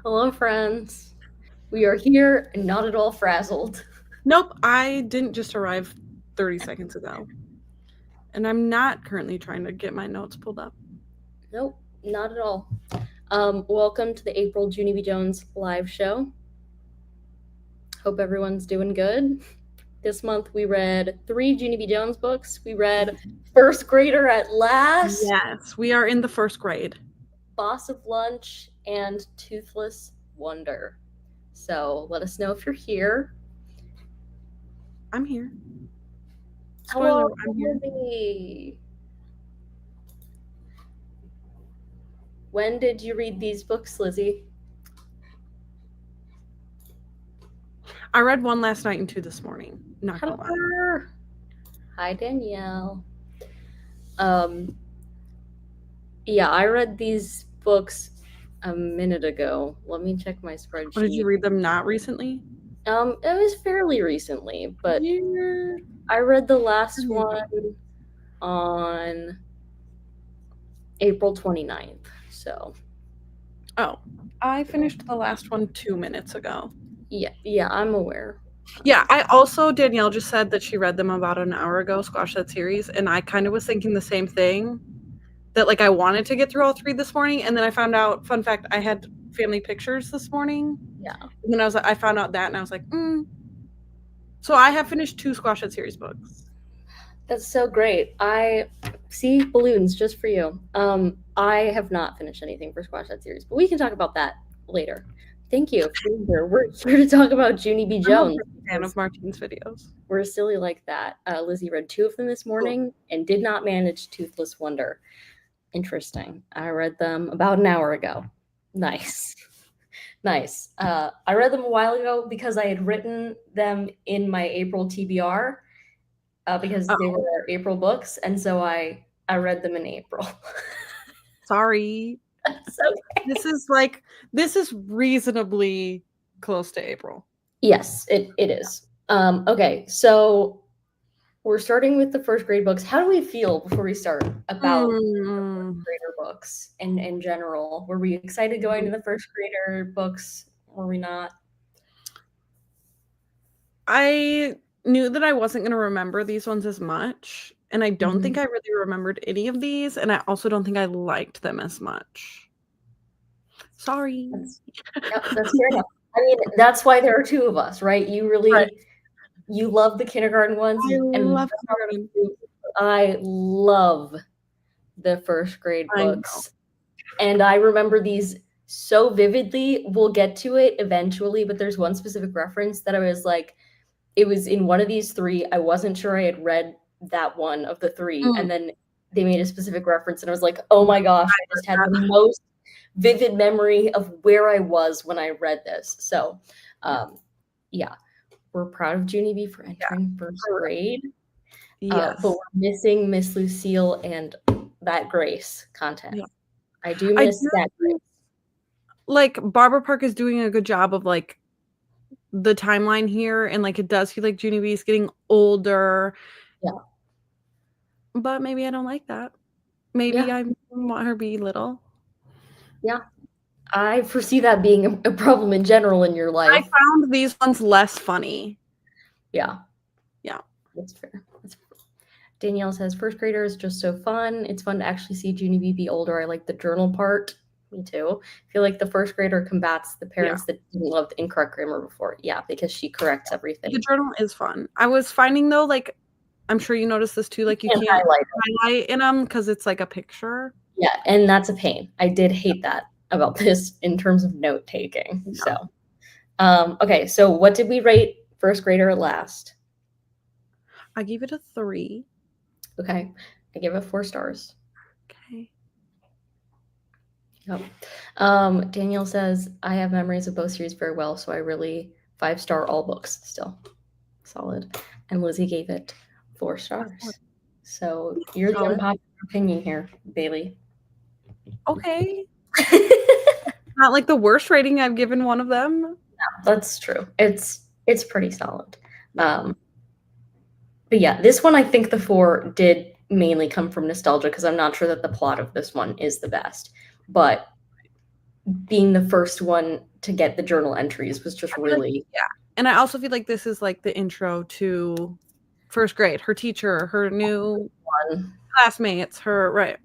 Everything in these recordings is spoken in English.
Hello, friends. We are here and not at all frazzled. Nope, I didn't just arrive 30 seconds ago. And I'm not currently trying to get my notes pulled up. Nope, not at all. Welcome to the April Junie B. Jones live show. Hope everyone's doing good. This month we read 3 Junie B. Jones books. We read First Grader at Last, Yes, we are in the first grade. Boss of Lunch, and Toothless Wonder. So let us know if you're here. I'm here. Hello, Spoiler, I'm here. Lizzie. When did you read these books, Lizzie? I read one last night and two this morning. Not gonna lie. Hello. Hi, Danielle. Um, yeah, I read these books a minute ago. Let me check my spreadsheet. What, did you read them not recently? It was fairly recently, but Yeah. I read the last one on April 29th. So, Oh, I finished the last one 2 minutes ago. yeah, I'm aware. Yeah, I also, Danielle just said that she read them about an hour ago, Squash That Series, and I kind of was thinking the same thing. That like I wanted to get through all 3 this morning, and then I found out, fun fact, I had family pictures this morning. Yeah. And then I found out that, and I was like, So I have finished 2 Squash That Series books. That's so great. I see balloons just for you. I have not finished anything for Squash That Series, but we can talk about that later. Thank you for being here. We're here to talk about Junie B. Jones. I'm a fan of Martine's videos. We're silly like that. Lizzie read 2 of them this morning and did not manage Toothless Wonder. Interesting. I read them about an hour ago. Nice. Nice. I read them a while ago because I had written them in my April TBR because they were our April books, and so I read them in April. Sorry. That's okay. This is reasonably close to April. Yes, it is. Okay, so we're starting with the first grade books. How do we feel before we start about first grader books in general? Were we excited going to the first grader books? Were we not? I knew that I wasn't going to remember these ones as much, and I don't think I really remembered any of these, and I also don't think I liked them as much. Sorry. That's fair enough. I mean, that's why there are 2 of us, right? You really you love the kindergarten ones, I love the first grade books. And I remember these so vividly. We'll get to it eventually, but there's one specific reference that I was like, it was in one of these 3. I wasn't sure I had read that one of the 3, and then they made a specific reference, and I was like, oh my gosh, I just had the most vivid memory of where I was when I read this. So, yeah, we're proud of Junie B for entering first grade. Yes. But we're missing Miss Lucille and that Grace content. Yeah. I do miss that Grace. Like, Barbara Park is doing a good job of, like, the timeline here, and, like, it does feel like Junie B is getting older. Yeah. But maybe I don't like that. Maybe I want her to be little. Yeah. I foresee that being a problem in general in your life. I found these ones less funny. Yeah. Yeah. That's fair. Danielle says, first grader is just so fun. It's fun to actually see Junie B be older. I like the journal part. Me too. I feel like the first grader combats the parents that didn't love the incorrect grammar before. Yeah, because she corrects everything. The journal is fun. I was finding, though, like, I'm sure you noticed this too, like, you can't highlight in them because it's like a picture. Yeah, and that's a pain. I did hate that about this in terms of note taking. Yeah. So, okay, so what did we rate first grader at last? I gave it a 3. Okay, I give it 4 stars. Okay. Yep. Danielle says, I have memories of both series very well, so I really 5-star all books still. Solid. And Lizzie gave it 4 stars. So you're the unpopular opinion here, Bailey. Okay. Not like the worst rating I've given one of them. No, that's true. It's pretty solid. But yeah, this one I think the 4 did mainly come from nostalgia because I'm not sure that the plot of this one is the best. But being the first one to get the journal entries was just really And I also feel like this is like the intro to first grade. Her teacher, her new classmates, her right.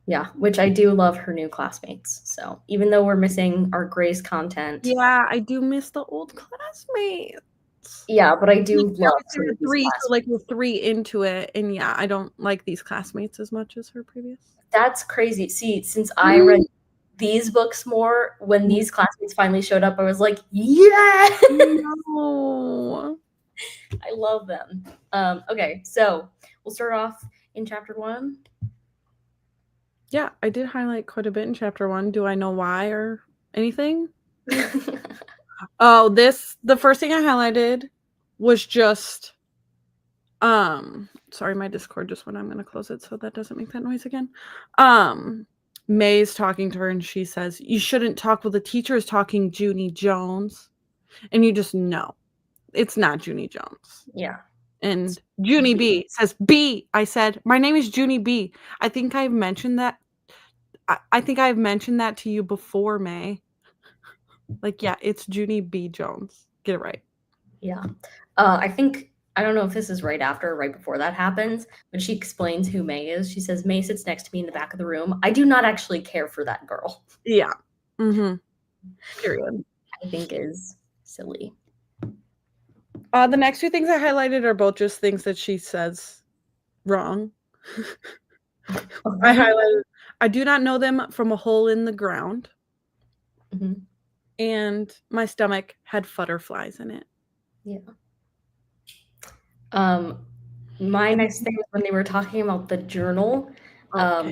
Yeah, which I do love her new classmates. So even though we're missing our Grace content, yeah, I do miss the old classmates. Yeah, but I do love some of these 3, so like we're 3 into it, and yeah, I don't like these classmates as much as her previous. That's crazy. See, since I read these books more, when these classmates finally showed up, I was like, yeah! No. I love them. Okay, so we'll start off in chapter 1. Yeah, I did highlight quite a bit in chapter 1. Do I know why or anything? Oh, the first thing I highlighted was just sorry, my Discord just went. I'm gonna close it so that doesn't make that noise again. May's talking to her and she says, "You shouldn't talk while the teacher is talking, Junie Jones." And you just know it's not Junie Jones. Yeah. And Junie B says, "B." I said, "My name is Junie B." I think I've mentioned that. I think I've mentioned that to you before, May. Like, yeah, it's Junie B. Jones. Get it right. Yeah. I don't know if this is right after or right before that happens, but she explains who May is. She says, May sits next to me in the back of the room. I do not actually care for that girl. Yeah. Mm-hmm. Period. I think is silly. The next 2 things I highlighted are both just things that she says wrong. I highlighted, I do not know them from a hole in the ground. Mm-hmm. And my stomach had butterflies in it. Yeah. My next thing was when they were talking about the journal. Our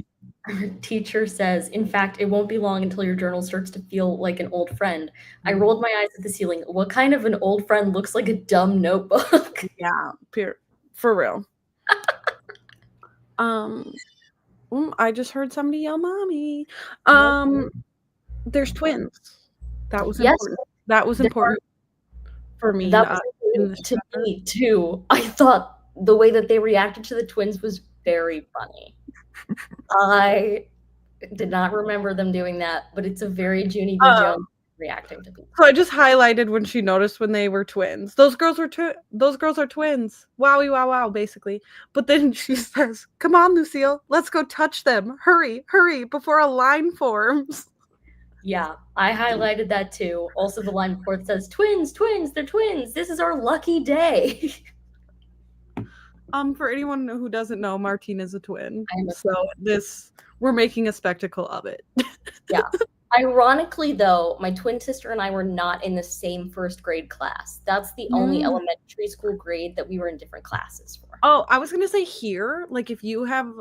teacher says, in fact, it won't be long until your journal starts to feel like an old friend. I rolled my eyes at the ceiling. What kind of an old friend looks like a dumb notebook? Yeah, for real. I just heard somebody yell, "Mommy!" There's twins. That was important. That was important for me. That was important to me too. I thought the way that they reacted to the twins was very funny. I did not remember them doing that, but it's a very Junie B. Jones reacting to people. So I just highlighted when she noticed when they were twins. Those girls are twins. Wowie wow wow, basically. But then she says, "Come on, Lucille, let's go touch them. Hurry, before a line forms." Yeah, I highlighted that too. Also, the line before it says, "Twins, they're twins. This is our lucky day." For anyone who doesn't know, Martine is a twin. So we're making a spectacle of it. Yeah. Ironically, though, my twin sister and I were not in the same first grade class. That's the only elementary school grade that we were in different classes for. Oh, I was gonna say here, like if you have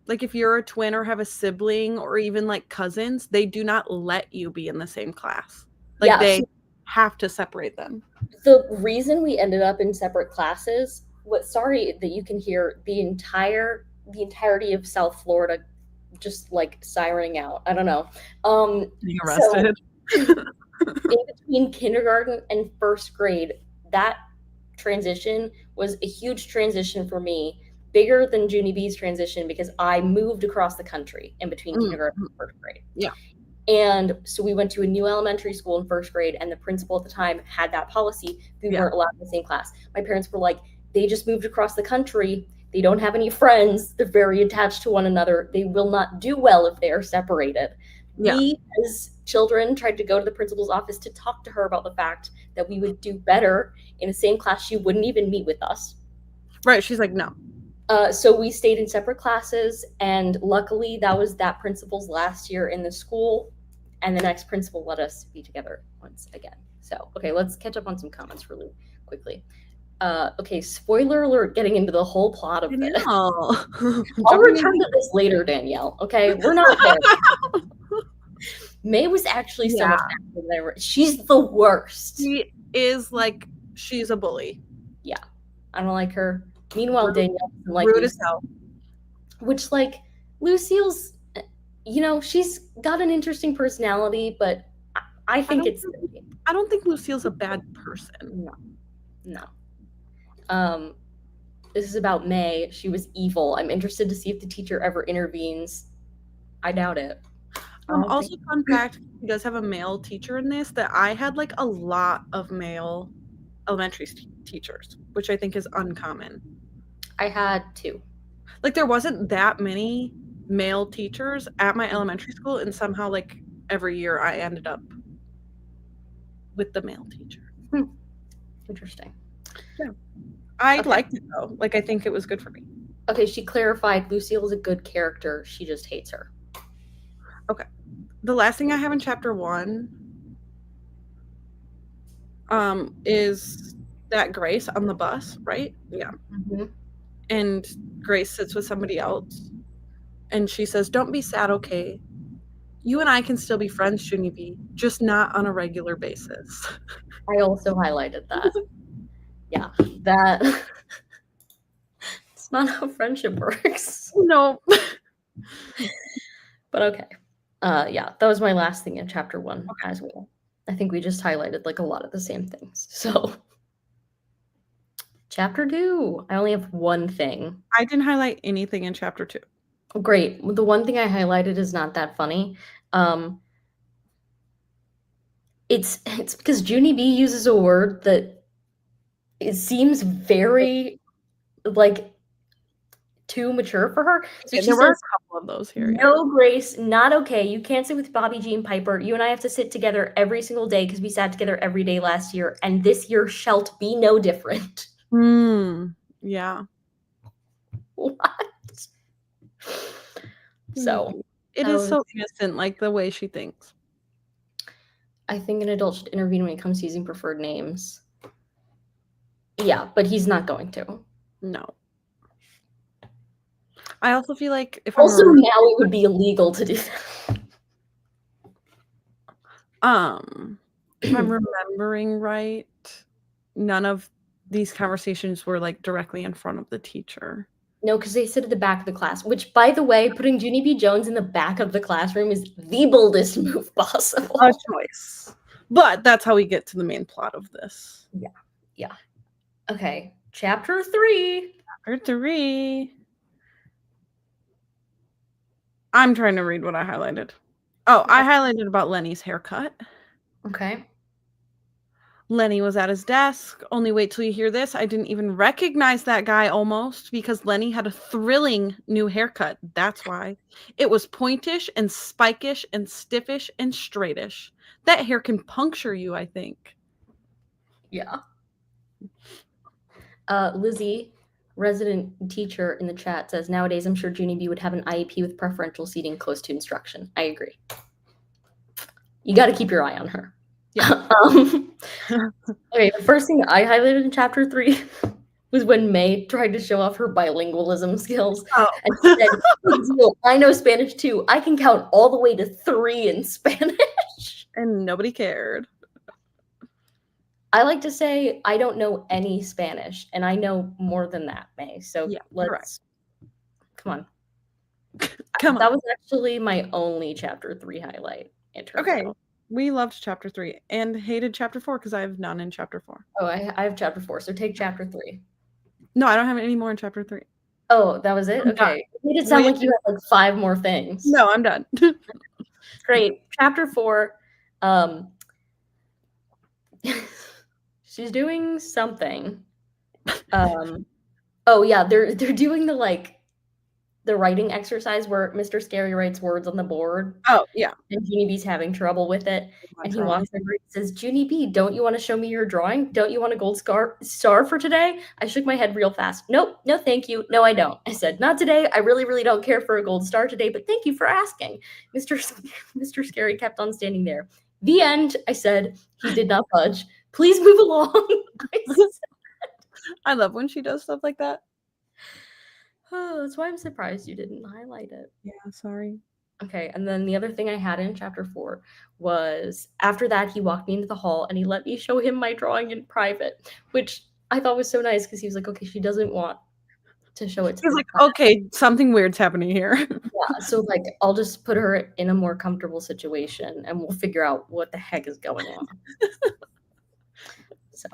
like if you're a twin or have a sibling or even like cousins, they do not let you be in the same class. Like they have to separate them. The reason we ended up in separate classes, sorry that you can hear the entirety of South Florida just like sirening out. I don't know. Being arrested. So, in between kindergarten and first grade, that transition was a huge transition for me, bigger than Junie B's transition because I moved across the country in between kindergarten and first grade. Yeah. And so we went to a new elementary school in first grade, and the principal at the time had that policy. We weren't allowed in the same class. My parents were like, they just moved across the country. They don't have any friends. They're very attached to one another. They will not do well if they are separated. Yeah. We, as children, tried to go to the principal's office to talk to her about the fact that we would do better in the same class. She wouldn't even meet with us. Right. She's like, no. So we stayed in separate classes, and luckily that was that principal's last year in the school, and the next principal let us be together once again. So, okay, let's catch up on some comments really quickly. Okay, spoiler alert, getting into the whole plot of this. I'll return to this later, Danielle. Okay, we're not there. May was actually so much better than I were. She's the worst. She is like, she's a bully. Yeah, I don't like her. Meanwhile, Danielle doesn't like rude as hell. Which, like, Lucille's, you know, she's got an interesting personality, but I think I don't think Lucille's a bad person. No. This is about May. She was evil. I'm interested to see if the teacher ever intervenes. I doubt it. Also, fun fact, he does have a male teacher in this, that I had like a lot of male elementary teachers, which I think is uncommon. I had 2. Like, there wasn't that many male teachers at my elementary school, and somehow, like, every year I ended up with the male teacher. Interesting. Yeah. I liked it, though. Like, I think it was good for me. Okay, she clarified Lucille is a good character. She just hates her. Okay. The last thing I have in chapter 1 is that Grace on the bus, right? Yeah. Mm-hmm. And Grace sits with somebody else, and she says, "Don't be sad, okay? You and I can still be friends, Junie B, just not on a regular basis." I also highlighted that. Yeah, that it's not how friendship works. No. But okay. Yeah, that was my last thing in chapter 1 as well. I think we just highlighted like a lot of the same things. So chapter 2, I only have one thing. I didn't highlight anything in chapter 2. Great. The one thing I highlighted is not that funny. It's because Junie B uses a word that it seems very like too mature for her. So she There were says, a couple of those here. "No, Grace, not okay. You can't sit with Bobby, Jean, Piper. You and I have to sit together every single day because we sat together every day last year, and this year shalt be no different." Yeah. What? So it is so innocent, like the way she thinks. I think an adult should intervene when it comes to using preferred names. Yeah, but he's not going to. No. I also feel like if also now it would be illegal to do that. If I'm remembering right, none of these conversations were like directly in front of the teacher. No, because they sit at the back of the class, which, by the way, putting Junie B. Jones in the back of the classroom is the boldest move possible. A choice. But that's how we get to the main plot of this. Yeah. Okay, chapter 3. Chapter 3. I'm trying to read what I highlighted. Oh, I highlighted about Lenny's haircut. Okay. Lenny was at his desk. Only wait till you hear this. I didn't even recognize that guy almost because Lenny had a thrilling new haircut. That's why. It was pointish and spikish and stiffish and straightish. That hair can puncture you, I think. Yeah. Lizzie, resident teacher in the chat, says, nowadays I'm sure Junie B would have an IEP with preferential seating close to instruction. I agree. You got to keep your eye on her. Yeah. Okay, the first thing I highlighted in chapter 3 was when May tried to show off her bilingualism skills. Oh. And she said, I know Spanish too. I can count all the way to 3 in Spanish. And nobody cared. I like to say I don't know any Spanish, and I know more than that, May. So yeah, let's come on. Come on. That was actually my only chapter 3 highlight. Okay. We loved chapter 3 and hated chapter 4 because I have none in chapter 4. Oh, I have chapter 4, so take chapter 3. No, I don't have any more in chapter 3. Oh, that was it? Okay. It made it sound like you had like 5 more things. No, I'm done. Great. Chapter 4. She's doing something. Oh yeah, they're doing the writing exercise where Mr. Scary writes words on the board. Oh, yeah. And Junie B's having trouble with it. And he walks over and says, Junie B, don't you want to show me your drawing? Don't you want a gold star for today? I shook my head real fast. Nope, no thank you. No, I don't. I said, not today. I really, really don't care for a gold star today, but thank you for asking. Mr. Scary kept on standing there. The end, I said. He did not budge. Please move along. I love when she does stuff like that. Oh, that's why I'm surprised you didn't highlight it. Yeah, sorry. Okay, and then the other thing I had in chapter 4 was after that he walked me into the hall and he let me show him my drawing in private, which I thought was so nice because he was like, okay, she doesn't want to show it to me. He's like, okay, something weird's happening here. Yeah, so like I'll just put her in a more comfortable situation and we'll figure out what the heck is going on. So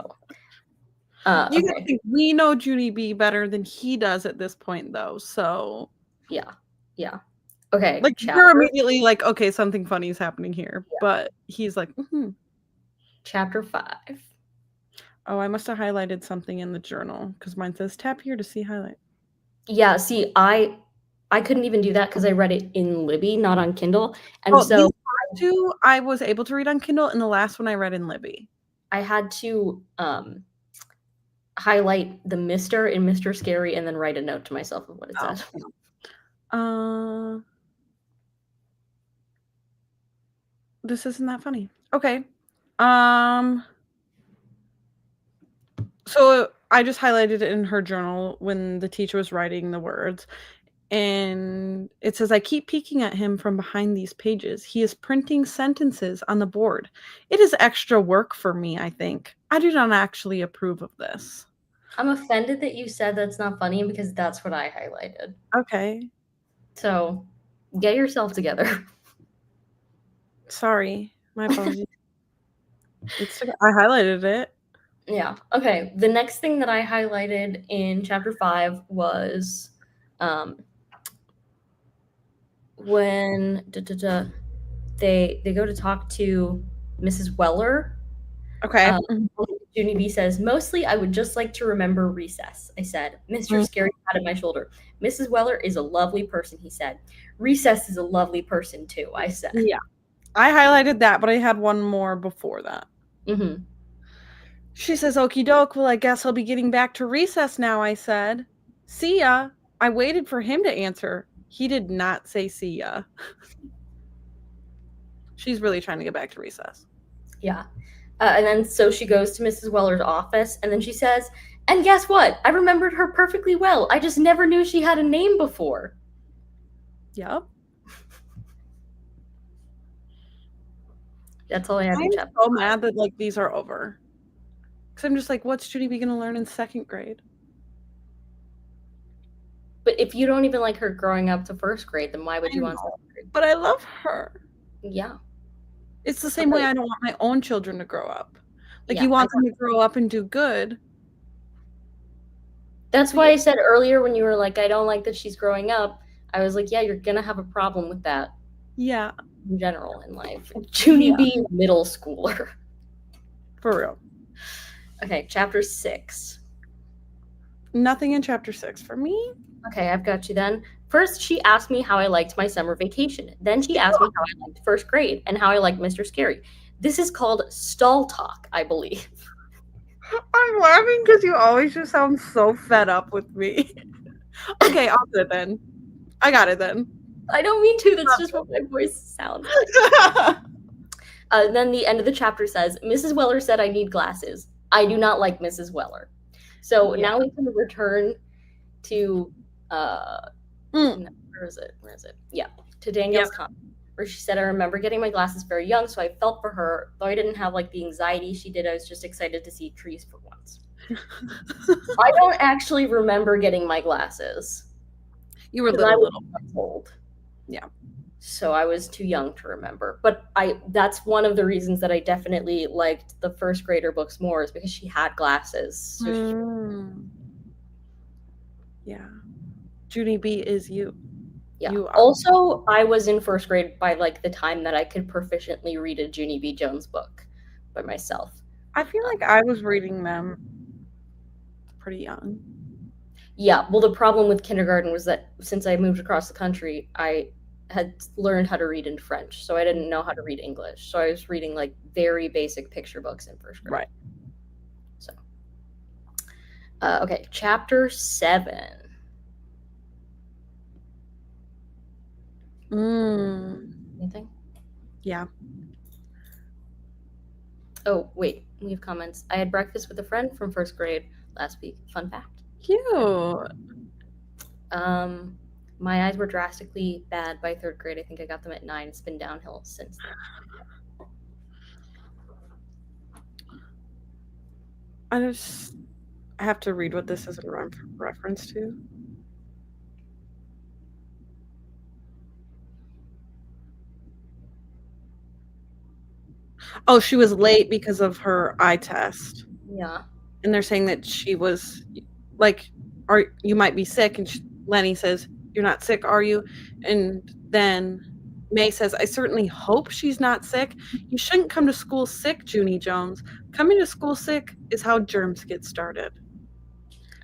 you okay. Think we know Junie B better than he does at this point, though. So yeah. Okay. Like, you're immediately like, okay, something funny is happening here. Yeah. But he's like, Chapter 5. Oh, I must have highlighted something in the journal because mine says tap here to see highlight. Yeah, see, I couldn't even do that because I read it in Libby, not on Kindle. And Oh, so these first two I was able to read on Kindle, and the last one I read in Libby. I had to highlight the Mr. in Mr. Scary and then write a note to myself of what it said. This isn't that funny. Okay. So I just highlighted it in her journal when the teacher was writing the words. And it says, I keep peeking at him from behind these pages. He is printing sentences on the board. It is extra work for me, I think. I do not actually approve of this. I'm offended that you said that's not funny because that's what I highlighted. Okay. So get yourself together. Sorry. My apologies. I highlighted it. Yeah. Okay. The next thing that I highlighted in chapter 5 was when they go to talk to Mrs. Weller. Okay. Junie B says, mostly I would just like to remember recess. I said, Mr. Scary patted my shoulder. Mrs. Weller is a lovely person, he said. Recess is a lovely person too, I said. Yeah. I highlighted that, but I had one more before that. Mm-hmm. She says, okie doke, well, I guess I'll be getting back to recess now, I said. See ya. I waited for him to answer. He did not say see ya. She's really trying to get back to recess. Yeah. And then so she goes to Mrs. Weller's office, and then she says, and guess what? I remembered her perfectly well. I just never knew she had a name before. Yep. That's all I had in chapter 5. I'm so mad that, like, these are over. Because I'm just like, what's Junie B going to learn in 2nd grade? But if you don't even like her growing up to 1st grade, then why would you want 2nd grade? But I love her. Yeah. It's the same way I don't want my own children to grow up. Like, Yeah, you want them to grow up and do good. That's why I said earlier when you were like, I don't like that she's growing up, I was like, yeah, you're going to have a problem with that. Yeah. In general in life. Junie B, middle schooler. For real. Okay, chapter 6. Nothing in chapter 6 for me. Okay, I've got you then. First, she asked me how I liked my summer vacation. Then she asked me how I liked 1st grade and how I liked Mr. Scary. This is called stall talk, I believe. I'm laughing because you always just sound so fed up with me. Okay, I'll do it then. I got it then. I don't mean to. That's just what my voice sounds like. Then the end of the chapter says, Mrs. Weller said I need glasses. I do not like Mrs. Weller. So now we can return to, where is it? Yeah, to Danielle's comment, where she said, I remember getting my glasses very young, so I felt for her. Though I didn't have, like, the anxiety she did, I was just excited to see trees for once. I don't actually remember getting my glasses. You were little. Old. Yeah. So I was too young to remember. But that's one of the reasons that I definitely liked the 1st grader books more, is because she had glasses. So yeah. Junie B is you. Yeah. Also, I was in 1st grade by, like, the time that I could proficiently read a Junie B. Jones book by myself. I feel like I was reading them pretty young. Yeah. Well, the problem with kindergarten was that since I moved across the country, I had learned how to read in French, so I didn't know how to read English. So I was reading, like, very basic picture books in 1st grade. Right. So, okay, chapter 7. Anything? Yeah. Oh, wait, we have comments. I had breakfast with a friend from 1st grade last week. Fun fact. Cute. My eyes were drastically bad by 3rd grade. I think I got them at 9. It's been downhill since then. I have to read what this is in reference to. Oh, she was late because of her eye test. Yeah. And they're saying that she was, like, or you might be sick. And Lenny says, You're not sick, are you? And then May says, I certainly hope she's not sick. You shouldn't come to school sick, Junie Jones. Coming to school sick is how germs get started.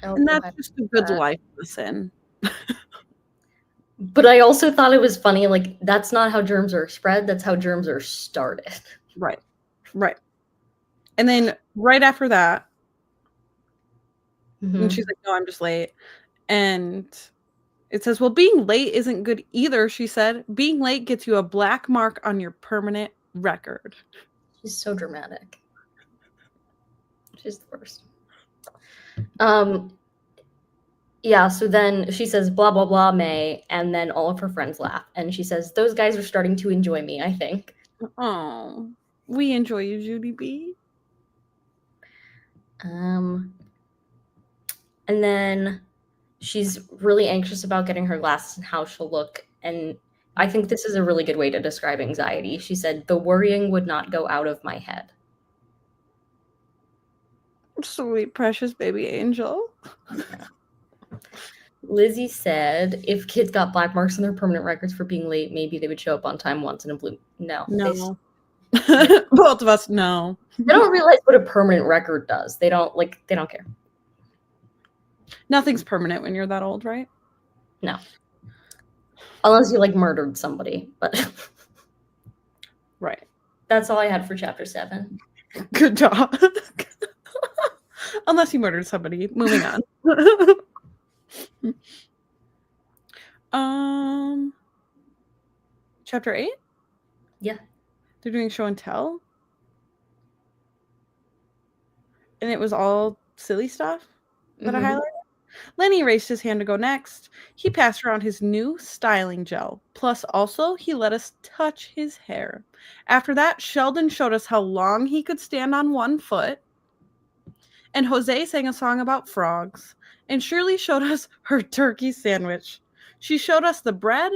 And that's just a good life lesson. But I also thought it was funny, like, that's not how germs are spread, that's how germs are started. Right. Right. And then right after that, and she's like, no, I'm just late. And it says, well, being late isn't good either, she said. Being late gets you a black mark on your permanent record. She's so dramatic. She's the worst. Yeah, so then she says, blah, blah, blah, May, and then all of her friends laugh. And she says, those guys are starting to enjoy me, I think. Oh, we enjoy you, Judy B. And then she's really anxious about getting her glasses and how she'll look. And I think this is a really good way to describe anxiety. She said, the worrying would not go out of my head. Sweet, precious baby angel. Yeah. Lizzie said, if kids got black marks on their permanent records for being late, maybe they would show up on time once in a blue. No. Both of us, no. They don't realize what a permanent record does. They don't care. Nothing's permanent when you're that old, right? No. Unless you, like, murdered somebody, but... Right. That's all I had for chapter 7. Good job. Unless you murdered somebody. Moving on. Chapter 8? Yeah. They're doing show and tell? And it was all silly stuff that I highlighted? Lenny raised his hand to go next. He passed around his new styling gel. Plus, also, he let us touch his hair. After that, Sheldon showed us how long he could stand on one foot. And Jose sang a song about frogs. And Shirley showed us her turkey sandwich. She showed us the bread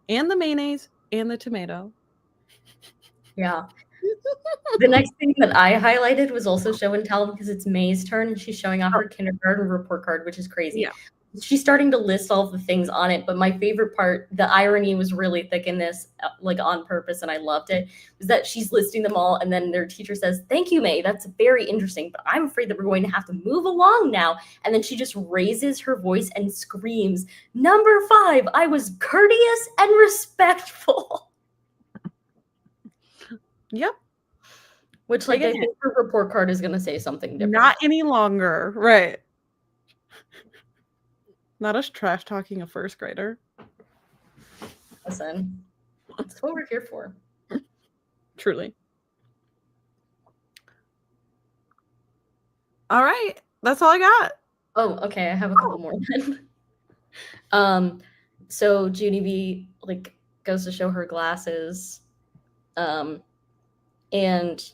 and the mayonnaise and the tomato. Yeah. The next thing that I highlighted was also show and tell because it's May's turn and she's showing off her kindergarten report card, which is crazy. Yeah. She's starting to list all the things on it, but my favorite part, the irony was really thick in this, like on purpose, and I loved it, was that she's listing them all, and then their teacher says, thank you, May, that's very interesting, but I'm afraid that we're going to have to move along now. And then she just raises her voice and screams, number 5, I was courteous and respectful. Yep. Which, like, I think her report card is going to say something different. Not any longer. Right. Not us trash talking a first grader. Listen, that's what we're here for. Truly. All right. That's all I got. Oh, okay. I have a couple more then. So Junie B, like, goes to show her glasses. And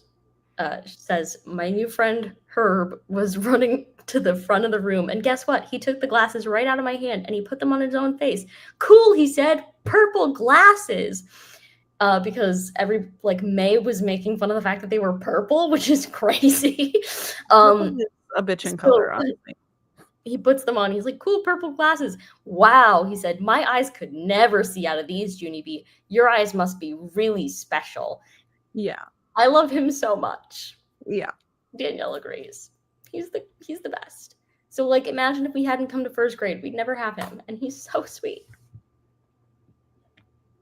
says, my new friend Herb was running to the front of the room, and guess what? He took the glasses right out of my hand and he put them on his own face. Cool, he said, purple glasses. Because May was making fun of the fact that they were purple, which is crazy. A bitch in color, honestly. He puts them on. He's like, cool, purple glasses. Wow, he said, my eyes could never see out of these, Junie B. Your eyes must be really special. Yeah. I love him so much. Yeah. Danielle agrees. He's the best. So, like, imagine if we hadn't come to first grade, we'd never have him, and he's so sweet.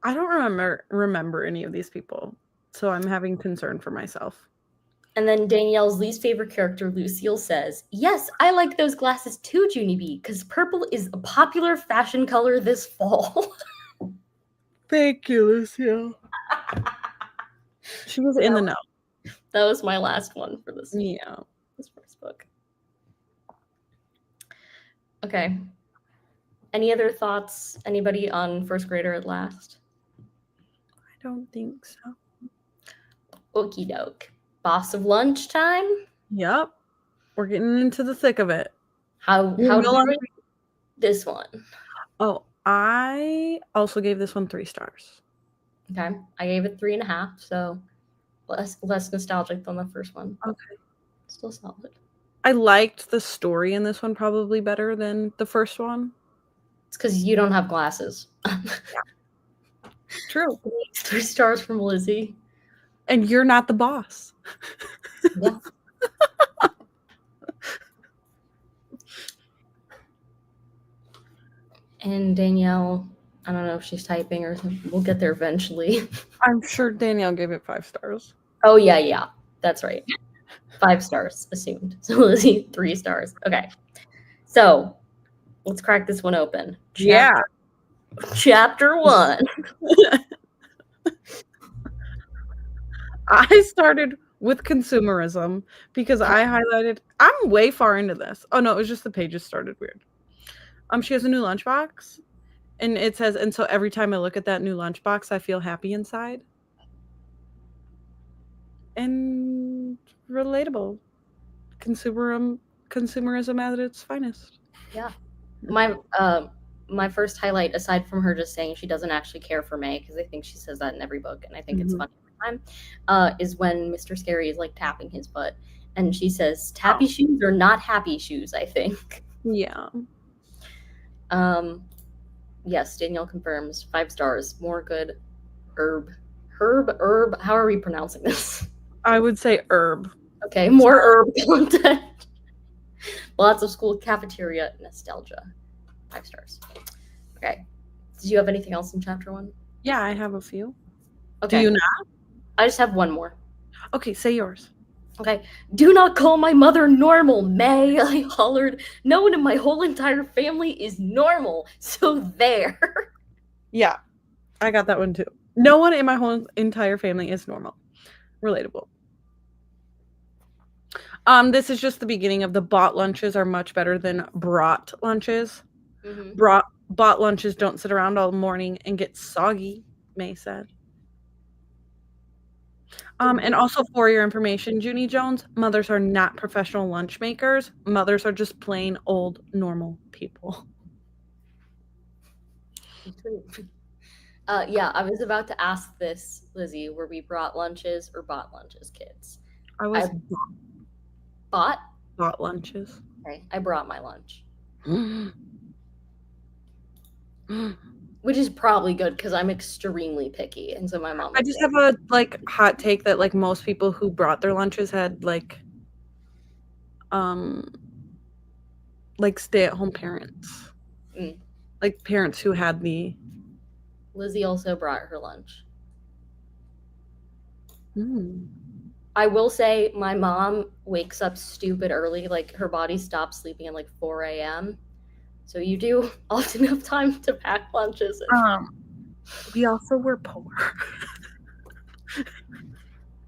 I don't remember any of these people, so I'm having concern for myself. And then Danielle's least favorite character, Lucille, says, yes, I like those glasses too, Junie B, because purple is a popular fashion color this fall. Thank you, Lucille. She was in the know. That was my last one for this. Yeah. This first book. Okay. Any other thoughts? Anybody on First Grader at Last? I don't think so. Okie doke. Boss of Lunchtime? Yep. We're getting into the thick of it. How do you rate this one? Oh, I also gave this one 3 stars. Okay. I gave it 3.5, so less nostalgic than the first one. Okay. Still solid. I liked the story in this one probably better than the first one. It's because you don't have glasses. True. 3 stars from Lizzie. And you're not the boss. Yeah. And Danielle, I don't know if she's typing or something. We'll get there eventually. I'm sure Danielle gave it 5 stars. Oh, yeah. That's right. 5 stars assumed. So Lizzie, 3 stars. Okay. So let's crack this one open. Chapter 1. I started with consumerism because I highlighted. I'm way far into this. Oh no, it was just the pages started weird. She has a new lunchbox, and it says, and so every time I look at that new lunchbox, I feel happy inside. And relatable. Consumerism at its finest. Yeah. My first highlight, aside from her just saying she doesn't actually care for May, because I think she says that in every book, and I think it's funny every time, is when Mr. Scary is like tapping his butt, and she says, "Tappy shoes are not happy shoes." I think. Yeah. Yes, Danielle confirms 5 stars. More good herb. How are we pronouncing this? I would say herb. Okay, more herb content. Lots of school cafeteria nostalgia. 5 stars. Okay. Did you have anything else in chapter 1? Yeah, I have a few. Okay. Do you not? I just have one more. Okay, say yours. Okay. "Do not call my mother normal, May," I hollered. "No one in my whole entire family is normal, so there." Yeah, I got that one too. No one in my whole entire family is normal. Relatable. This is just the beginning of the bought lunches are much better than brought lunches. Mm-hmm. Bought lunches don't sit around all morning and get soggy, May said. And also for your information, Junie Jones, mothers are not professional lunch makers. Mothers are just plain old normal people. Yeah, I was about to ask this, Lizzie. Were we brought lunches or bought lunches, kids? I was bought lunches. Okay, I brought my lunch. Which is probably good because I'm extremely picky, and so my mom. I just have a hot take that most people who brought their lunches had stay-at-home parents, parents who had the. Lizzie also brought her lunch. I will say my mom wakes up stupid early. Her body stops sleeping at 4 a.m. So you do often have time to pack lunches. We also were poor.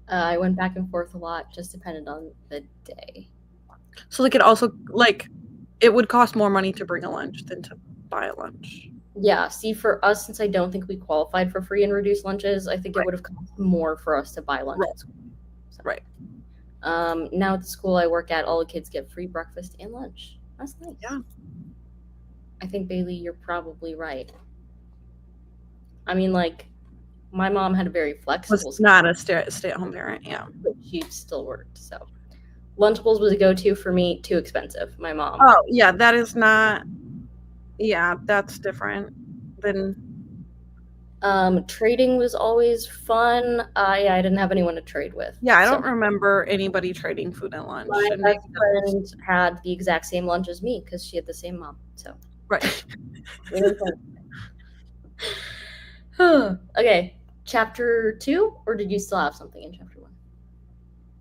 I went back and forth a lot, just depended on the day. So it also it would cost more money to bring a lunch than to buy a lunch. Yeah, see, for us, since I don't think we qualified for free and reduced lunches, I think it would have cost more for us to buy lunches. Right. Now at the school I work at, all the kids get free breakfast and lunch. That's nice. Yeah. I think, Bailey, you're probably right. I mean, my mom had a very flexible. Was not a stay-at-home parent, yeah. But she still worked, so. Lunchables was a go-to for me, too expensive, my mom. Oh, yeah, that is not, yeah, that's different than. Trading was always fun. I didn't have anyone to trade with. Yeah, I don't remember anybody trading food at lunch. My best friend had the exact same lunch as me because she had the same mom, so. Right. Okay, chapter 2, or did you still have something in chapter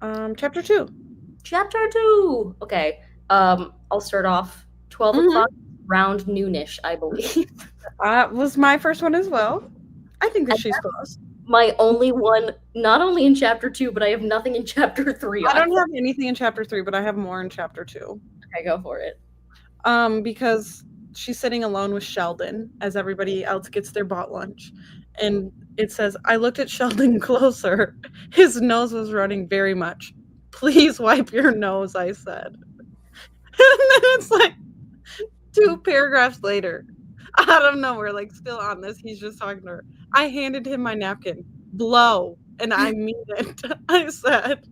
1? Chapter 2. Chapter 2. Okay. I'll start off 12 o'clock, around noonish, I believe. Was my first one as well. I think that she's close. My only one, not only in chapter 2, but I have nothing in chapter 3. I don't have anything in chapter 3, but I have more in chapter 2. Okay, go for it. Because she's sitting alone with Sheldon as everybody else gets their bought lunch. And it says, "I looked at Sheldon closer. His nose was running very much. Please wipe your nose," I said. And then it's 2 paragraphs later, out of nowhere, still on this, he's just talking to her. "I handed him my napkin. Blow. And I mean it," I said.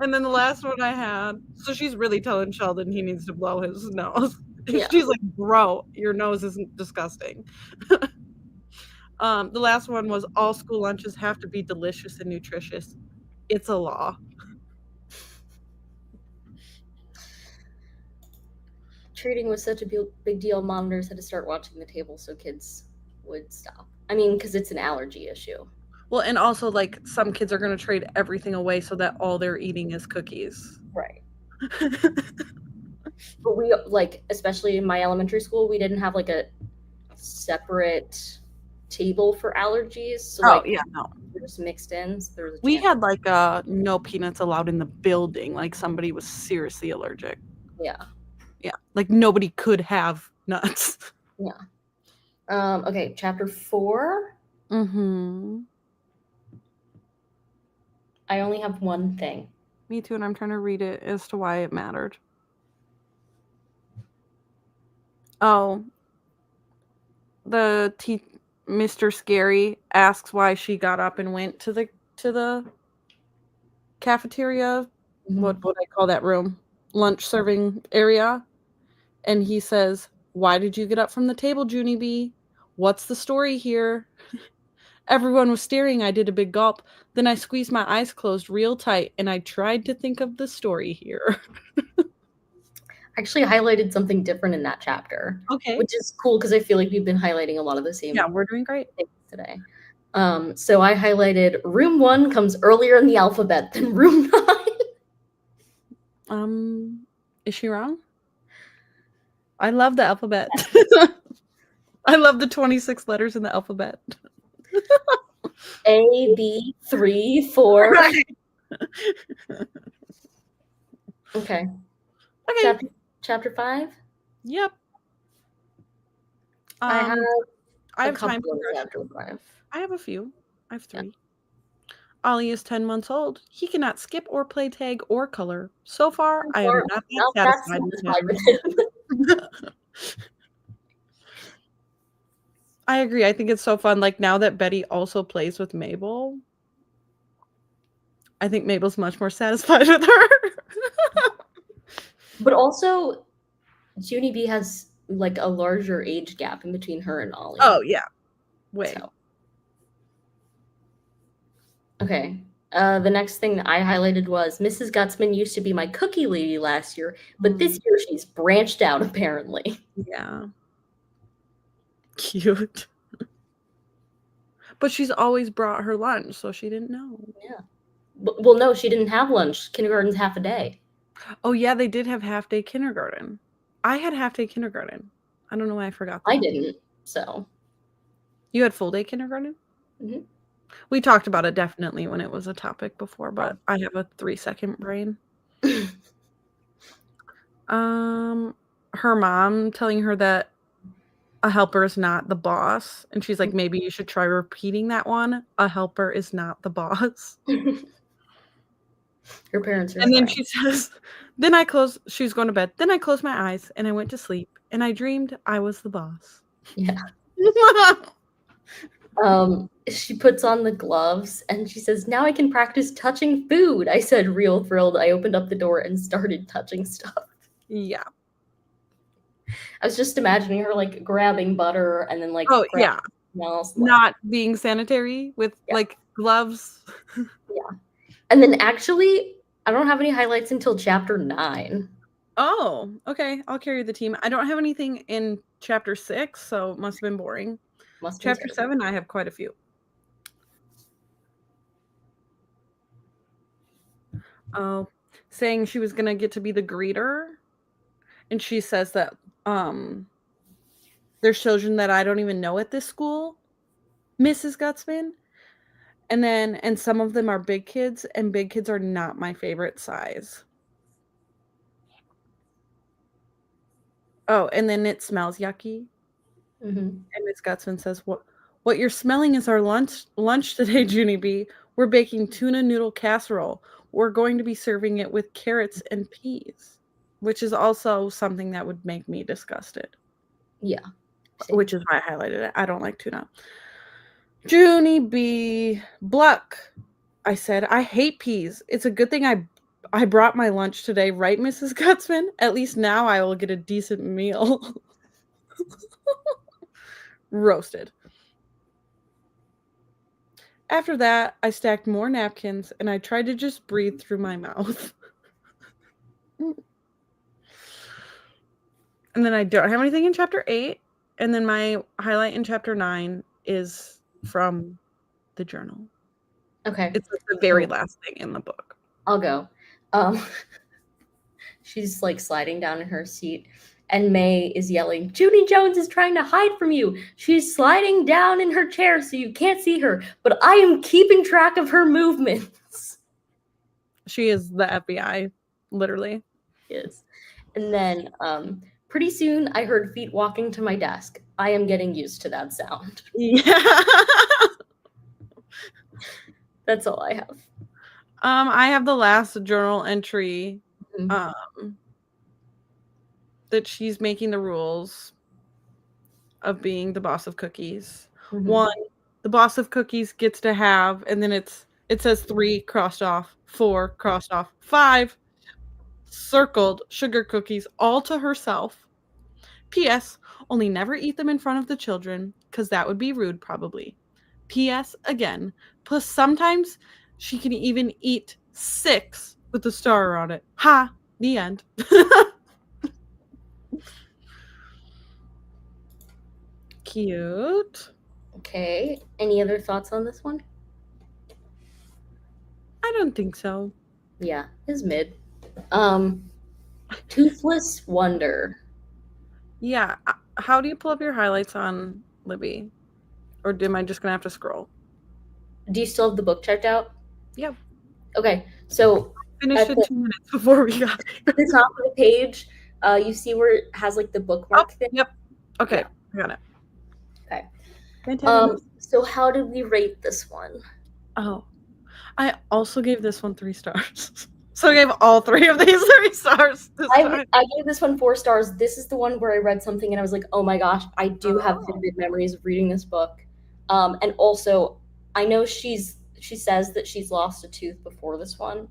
And then the last one I had, so she's really telling Sheldon he needs to blow his nose. Yeah. She's like, bro, your nose isn't disgusting. The last one was all school lunches have to be delicious and nutritious. It's a law. Treating was such a big deal, monitors had to start watching the table so kids would stop. I mean, because it's an allergy issue. Well, and also, like, some kids are going to trade everything away so that all they're eating is cookies. Right. But we, like, especially in my elementary school, we didn't have, like, a separate table for allergies. So, Oh, like, yeah, no. they're just mixed in. So there was a We chance. had, like, no peanuts allowed in the building. Like, somebody was seriously allergic. Yeah. Yeah. Like, nobody could have nuts. Yeah. Okay, chapter 4. Mm-hmm. I only have one thing. Me too, and I'm trying to read it as to why it mattered. Oh. Mr. Scary asks why she got up and went to the cafeteria. Mm-hmm. What would I call that room? Lunch serving area. And he says, "Why did you get up from the table, Junie B? What's the story here?" Everyone was staring. I did a big gulp. Then I squeezed my eyes closed real tight, and I tried to think of the story here. I actually highlighted something different in that chapter. Okay. Which is cool because I feel like we've been highlighting a lot of the same. Yeah, we're doing great things today. So I highlighted room 1 comes earlier in the alphabet than room 9. Is she wrong? I love the alphabet. I love the 26 letters in the alphabet. A, B, 3, 4. Right. Okay. Chapter 5? Yep. I have time for chapter 5. I have a few. I have 3. Yeah. Ollie is 10 months old. He cannot skip or play tag or color. So far, I am not that satisfied with him. I agree. I think it's so fun. Like, now that Betty also plays with Mabel, I think Mabel's much more satisfied with her. But also, Junie B has like a larger age gap in between her and Ollie. Oh, yeah. Way. So. Okay. The next thing that I highlighted was Mrs. Gutzman used to be my cookie lady last year, but this year she's branched out, apparently. Yeah. Cute. But she's always brought her lunch, so she didn't know. Yeah. Well, no, she didn't have lunch. Kindergarten's half a day. Oh, yeah, they did have half-day kindergarten. I had half-day kindergarten. I don't know why I forgot that. I didn't, so. You had full-day kindergarten? Mm-hmm. We talked about it definitely when it was a topic before, but I have a 3-second brain. Her mom telling her that a helper is not the boss, and she's like, maybe you should try repeating that one. A helper is not the boss. Her parents are And then she says, she was going to bed. Then I closed my eyes and I went to sleep and I dreamed I was the boss. Yeah. She puts on the gloves and she says, now I can practice touching food. I said, real thrilled. I opened up the door and started touching stuff. Yeah. I was just imagining her like grabbing butter and then like not being sanitary with like gloves. Yeah. And then actually, I don't have any highlights until chapter 9. Oh, okay. I'll carry the team. I don't have anything in chapter 6, so it must have been boring. Chapter 7, I have quite a few. Oh, saying she was going to get to be the greeter. And she says that there's children that I don't even know at this school, Mrs. Gutzman. And some of them are big kids, and big kids are not my favorite size. Oh, and then it smells yucky. Mm-hmm. And Miss Gutzman says, what you're smelling is our lunch today, Junie B. We're baking tuna noodle casserole. We're going to be serving it with carrots and peas, which is also something that would make me disgusted. Yeah. Same. Which is why I highlighted it. I don't like tuna. Junie B. Bluck. I said, I hate peas. It's a good thing I brought my lunch today, right, Mrs. Gutzman? At least now I will get a decent meal. Roasted. After that, I stacked more napkins and I tried to just breathe through my mouth. And then I don't have anything in chapter 8. And then my highlight in chapter 9 is from the journal. Okay. It's like the very last thing in the book. I'll go. She's like sliding down in her seat, and May is yelling, Junie Jones is trying to hide from you. She's sliding down in her chair so you can't see her, but I am keeping track of her movements. She is the FBI, literally. Yes. And then pretty soon I heard feet walking to my desk. I am getting used to that sound. Yeah. That's all I have. I have the last journal entry that she's making the rules of being the boss of cookies. Mm-hmm. 1, the boss of cookies gets to have, and then it says 3 crossed off, 4 crossed off, 5 circled sugar cookies all to herself. P.S. Only never eat them in front of the children, because that would be rude, probably. P.S. again. Plus, sometimes she can even eat 6 with a star on it. Ha! The end. Cute. Okay. Any other thoughts on this one? I don't think so. Yeah, it's mid. Toothless Wonder. Yeah. How do you pull up your highlights on Libby? Or am I just going to have to scroll? Do you still have the book checked out? Yep. Okay, so finished it 2 minutes before we got at the top of the page, you see where it has like the bookmark thing? Yep. Okay, I got it. Okay. So how did we rate this one? Oh, I also gave this one 3 stars. So I gave all 3 of these 3 stars. I gave this one 4 stars. This is the one where I read something and I was like, oh my gosh, I do have vivid memories of reading this book. And also, I know she says that she's lost a tooth before this one.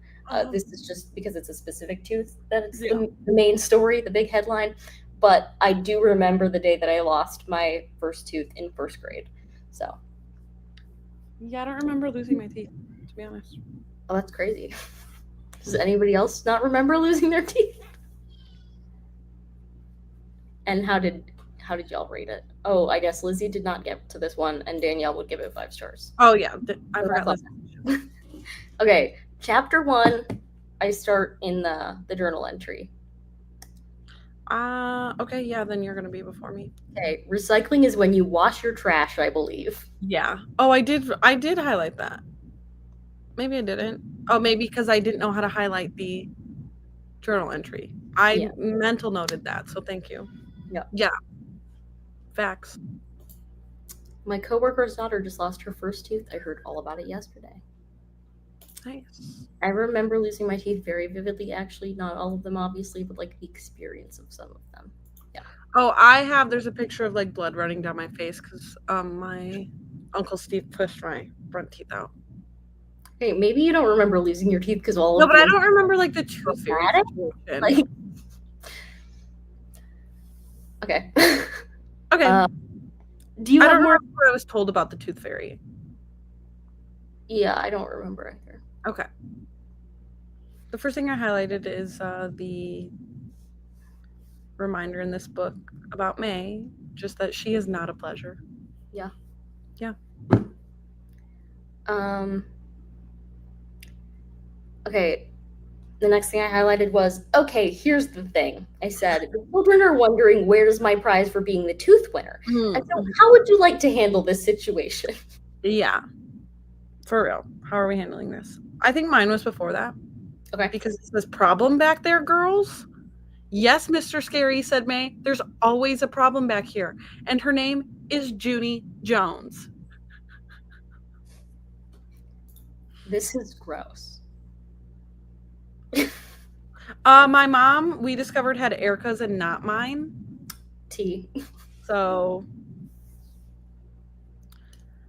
This is just because it's a specific tooth that it's the main story, the big headline. But I do remember the day that I lost my first tooth in 1st grade. So. Yeah, I don't remember losing my teeth, to be honest. Oh, that's crazy. Does anybody else not remember losing their teeth? And how did y'all rate it? Oh, I guess Lizzie did not get to this one, and Danielle would give it 5 stars. Oh yeah, I forgot. Okay, chapter 1. I start in the journal entry. Okay, yeah, then you're gonna be before me. Okay, recycling is when you wash your trash, I believe. Yeah. Oh, I did highlight that. Maybe I didn't. Oh, maybe because I didn't know how to highlight the journal entry. I mental noted that, so thank you. Yeah. Yeah. Facts. My coworker's daughter just lost her first tooth. I heard all about it yesterday. Nice. I remember losing my teeth very vividly, actually. Not all of them, obviously, but like the experience of some of them. Yeah. Oh, there's a picture of like blood running down my face because my Uncle Steve pushed my front teeth out. Hey, maybe you don't remember losing your teeth because all of No, but I don't remember like the tooth fairy situation. Like, okay. Okay. Do you? I don't remember what I was told about the tooth fairy. Yeah, I don't remember either. Okay. The first thing I highlighted is the reminder in this book about May, just that she is not a pleasure. Yeah. Yeah. Okay. The next thing I highlighted was, okay, here's the thing. I said, the children are wondering, where's my prize for being the tooth winner? And so how would you like to handle this situation? Yeah. For real. How are we handling this? I think mine was before that. Okay. Because it says problem back there, girls. Yes, Mr. Scary, said May. There's always a problem back here. And her name is Junie Jones. This is gross. My mom, we discovered, had Erica's and not mine. T. So.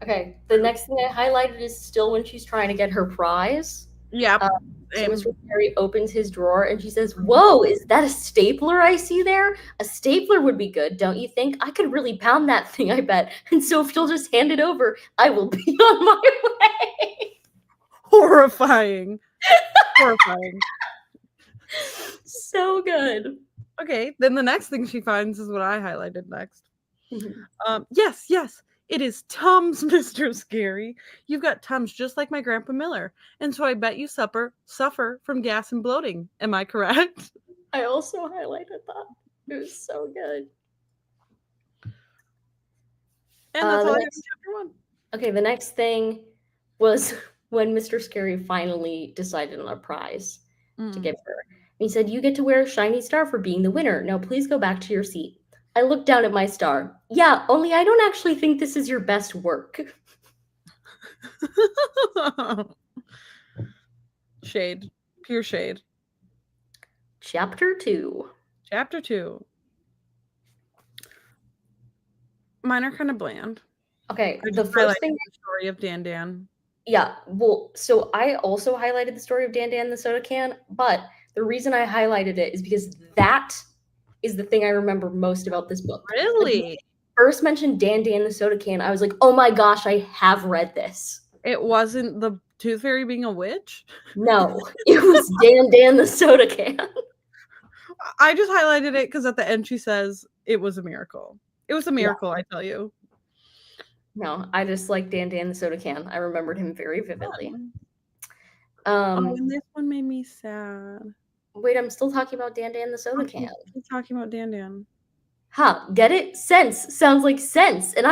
Okay, the next thing I highlighted is still when she's trying to get her prize. Yeah. So Mr. Scary opens his drawer and she says, "Whoa, is that a stapler I see there? A stapler would be good, don't you think? I could really pound that thing, I bet. And so if you'll just hand it over, I will be on my way." Horrifying. Horrifying. So good. Okay, then the next thing she finds is what I highlighted next. Mm-hmm. Yes, it is Tums, Mr. Scary. You've got Tums just like my Grandpa Miller, and so I bet you suffer from gas and bloating. Am I correct? I also highlighted that. It was so good. And that's all I have in chapter 1. Okay, the next thing was when Mr. Scary finally decided on a prize to give her. He said, "You get to wear a shiny star for being the winner. Now please go back to your seat." I looked down at my star. "Yeah, only I don't actually think this is your best work." Shade. Pure shade. Chapter 2. Chapter 2. Mine are kind of bland. Okay, the first thing, the story of Dan Dan. Yeah, well, so I also highlighted the story of Dan Dan the soda can, but the reason I highlighted it is because that is the thing I remember most about this book. Really? Like, first mentioned Dan Dan the soda can, I was like, oh my gosh, I have read this. It wasn't the Tooth Fairy being a witch? No, it was Dan Dan the soda can. I just highlighted it because at the end she says it was a miracle. It was a miracle, yeah. I tell you. No, I just like Dan Dan the soda can. I remembered him very vividly. And this one made me sad. Wait, I'm still talking about Dan Dan the soda can. I'm talking about Dan Dan. Huh, get it? Sense sounds like sense, and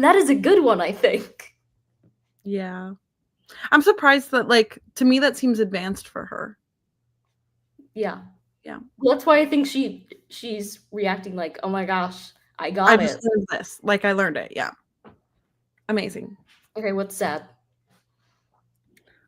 that is a good one, I think. Yeah. I'm surprised that, like, to me that seems advanced for her. Yeah. Yeah. Well, that's why I think she's reacting like, "Oh my gosh, I got it. I just learned this. Like, I learned it. Yeah. Amazing. Okay, what's sad?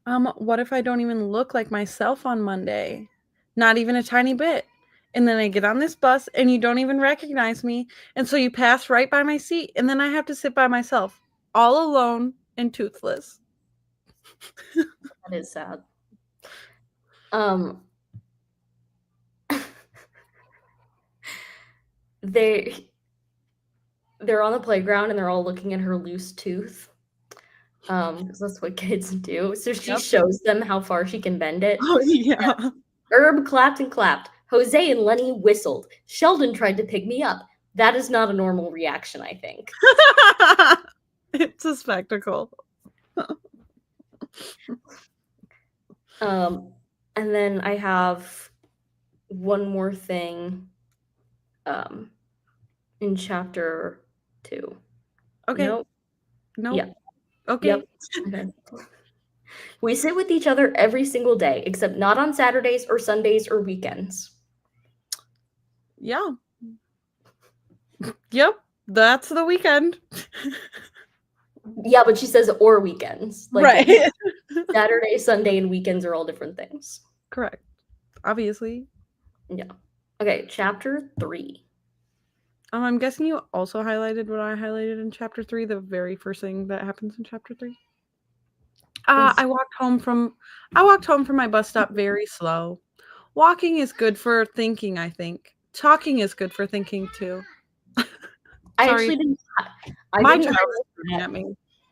What if I don't even look like myself on Monday? Not even a tiny bit. And then I get on this bus and you don't even recognize me. And so you pass right by my seat and then I have to sit by myself, all alone and toothless. That is sad. They're on the playground and they're all looking at her loose tooth. Because that's what kids do. So she shows them how far she can bend it. Oh, yeah. Herb clapped and clapped. Jose and Lenny whistled. Sheldon tried to pick me up. That is not a normal reaction, I think. It's a spectacle. And then I have one more thing in chapter 2. Okay. Nope. Yeah. Okay. Yep. Okay. We sit with each other every single day, except not on Saturdays or Sundays or weekends. Yeah. Yep. That's the weekend. Yeah, but she says or weekends. Like, right. Saturday, Sunday, and weekends are all different things. Correct. Obviously. Yeah. Okay, chapter 3. I'm guessing you also highlighted what I highlighted in chapter 3, the very first thing that happens in chapter 3. I walked home from my bus stop very slow. Walking is good for thinking, I think. Talking is good for thinking too. I actually didn't. My child is looking at me.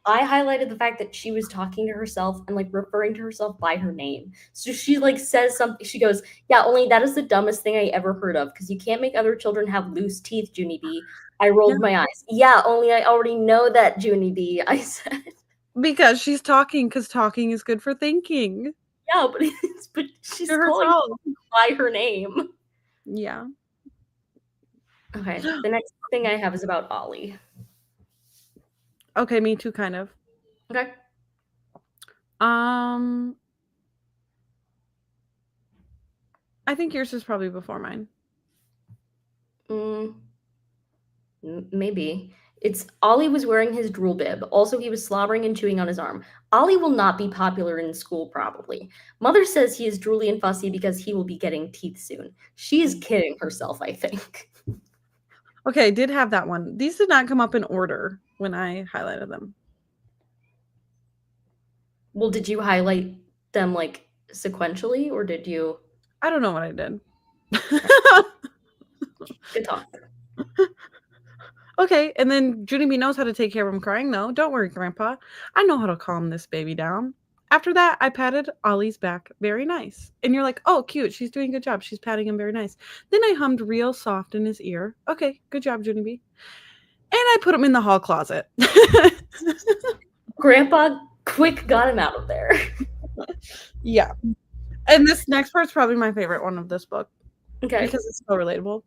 I highlighted the fact that she was talking to herself and like referring to herself by her name. So she like says something. She goes, "Yeah, only that is the dumbest thing I ever heard of because you can't make other children have loose teeth, Junie B." I rolled my eyes. "Yeah, only I already know that, Junie B," I said. Because she's talking, because talking is good for thinking. Yeah, but she's calling by her name. Yeah. Okay, the next thing I have is about Ollie. Okay, me too, kind of. Okay. I think yours is probably before mine. Maybe. It's Ollie was wearing his drool bib. Also, he was slobbering and chewing on his arm. Ollie will not be popular in school, probably. Mother says he is drooly and fussy because he will be getting teeth soon. She is kidding herself, I think. Okay, I did have that one. These did not come up in order when I highlighted them. Well, did you highlight them like sequentially, or did you? I don't know what I did. Good talk. Okay, and then Junie knows how to take care of him crying, though. Don't worry, Grandpa. I know how to calm this baby down. After that, I patted Ollie's back very nice. And you're like, oh, cute. She's doing a good job. She's patting him very nice. Then I hummed real soft in his ear. Okay, good job, Junie. And I put him in the hall closet. Grandpa quick got him out of there. Yeah. And this next part's probably my favorite one of this book. Okay. Because it's so relatable.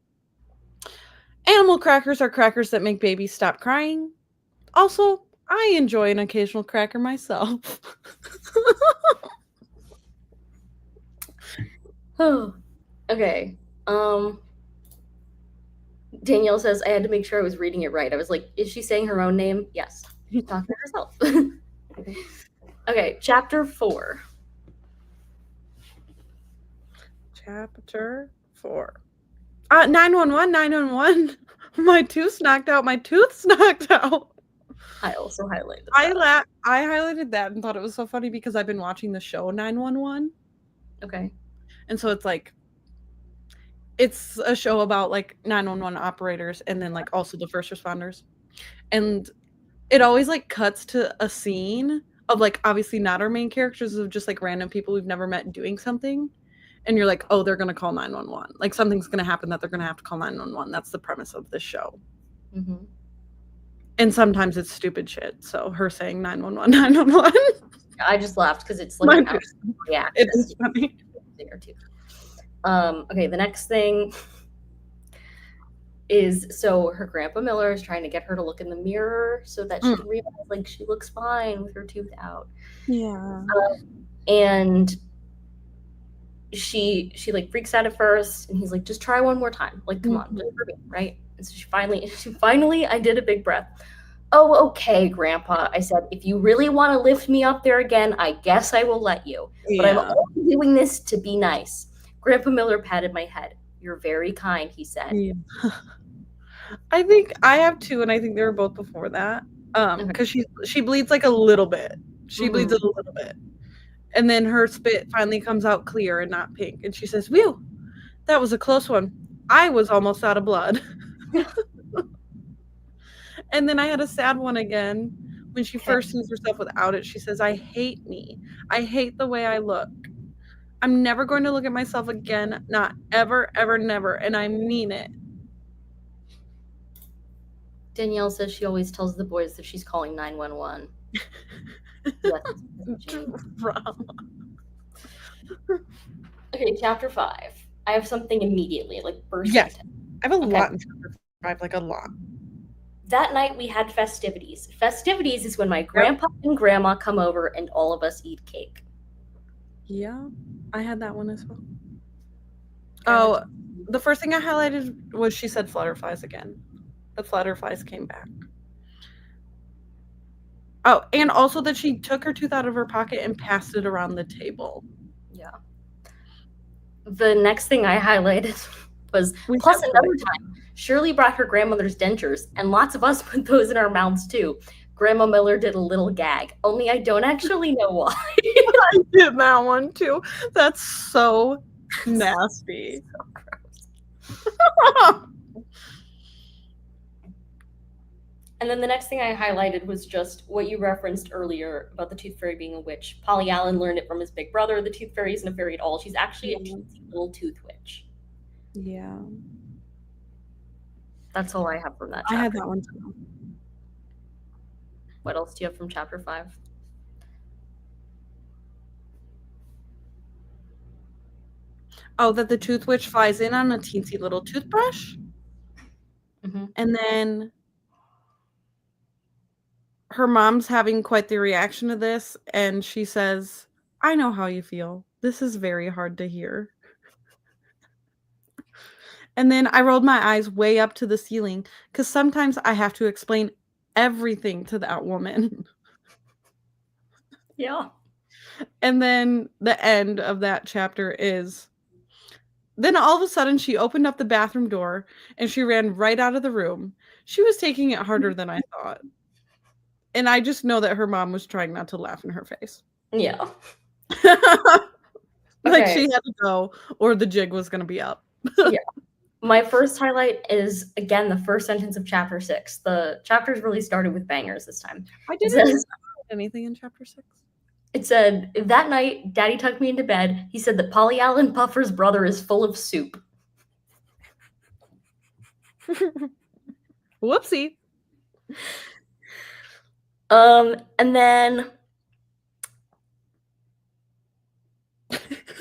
Animal crackers are crackers that make babies stop crying. Also, I enjoy an occasional cracker myself. Oh, okay. Danielle says I had to make sure I was reading it right. I was like, is she saying her own name? Yes. She's talking to herself. Okay, chapter 4. Chapter 4. 911, 911. My tooth's knocked out. My tooth's knocked out. I also highlighted that. I highlighted that and thought it was so funny because I've been watching the show 911. Okay. And so it's like, it's a show about like 911 operators and then like also the first responders. And it always like cuts to a scene of like obviously not our main characters, of just like random people we've never met doing something. And you're like, oh, they're going to call 911. Like something's going to happen that they're going to have to call 911. That's the premise of this show. Mm-hmm. And sometimes it's stupid shit. So her saying 911, 911. I just laughed because it's like an reaction. It is funny. Okay, the next thing is, so her Grandpa Miller is trying to get her to look in the mirror so that she can realize like she looks fine with her tooth out. Yeah. And she like freaks out at first, and he's like, just try one more time. Like, come on, do it for me, right? And so she finally, I did a big breath. Oh, okay, Grandpa. I said, if you really want to lift me up there again, I guess I will let you. Yeah. But I'm only doing this to be nice. Grandpa Miller patted my head. You're very kind, he said. Yeah. I think I have two, and I think they were both before that. Because she bleeds like a little bit. She bleeds a little bit. And then her spit finally comes out clear and not pink. And she says, "Whew, that was a close one. I was almost out of blood." And then I had a sad one again. When she first sees herself without it, she says, "I hate me. I hate the way I look. I'm never going to look at myself again. Not ever, ever, never. And I mean it." Danielle says she always tells the boys that she's calling 911. Drama. Okay, chapter 5. I have something immediately, like burst. Yes. I have a lot in chapter 5, like a lot. That night we had festivities. Festivities is when my grandpa and grandma come over and all of us eat cake. Yeah, I had that one as well. Oh, the first thing I highlighted was she said flutterflies again. The flutterflies came back. Oh, and also that she took her tooth out of her pocket and passed it around the table. Yeah. The next thing I highlighted was, plus another time, Shirley brought her grandmother's dentures, and lots of us put those in our mouths too. Grandma Miller did a little gag, only I don't actually know why. I did that one too. That's so nasty. So gross. And then the next thing I highlighted was just what you referenced earlier about the Tooth Fairy being a witch. Polly Allen learned it from his big brother. The Tooth Fairy isn't a fairy at all. She's actually a little tooth witch. Yeah. That's all I have from that chapter. I had that one too. What else do you have from chapter 5? Oh, that the tooth witch flies in on a teensy little toothbrush. And then her mom's having quite the reaction to this, and she says, "I know how you feel. This is very hard to hear." And then I rolled my eyes way up to the ceiling because sometimes I have to explain everything to that woman. Yeah. And then the end of that chapter is, then all of a sudden she opened up the bathroom door and she ran right out of the room. She was taking it harder than I thought. And I just know that her mom was trying not to laugh in her face. Yeah. Like she had to go or the jig was going to be up. Yeah. My first highlight is, again, the first sentence of chapter 6. The chapters really started with bangers this time. I didn't say anything in chapter 6. It said, that night, Daddy tucked me into bed. He said that Polly Allen Puffer's brother is full of soup. Whoopsie. And then